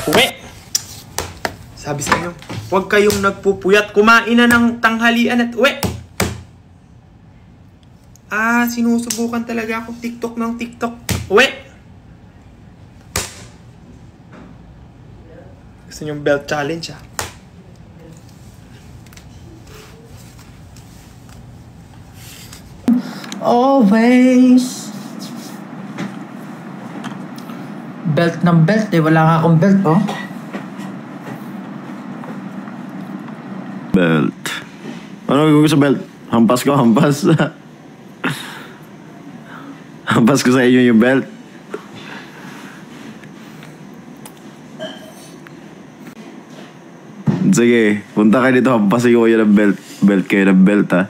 Uwi! Sabi sa inyo, huwag kayong nagpupuyat. Kumain na ng tanghalian at uwi! Sinusubukan talaga ako TikTok ng TikTok. Uwi! Gusto nyo belt challenge Always. Belt ng belt eh. Wala nga akong belt oh. Belt. Ano gagawin ko sa belt? Hampas ko, hampas. Hampas ko sa inyo yung belt. Sige, punta kayo dito, hampasin ko kayo ng belt. Belt kayo ng belt ha.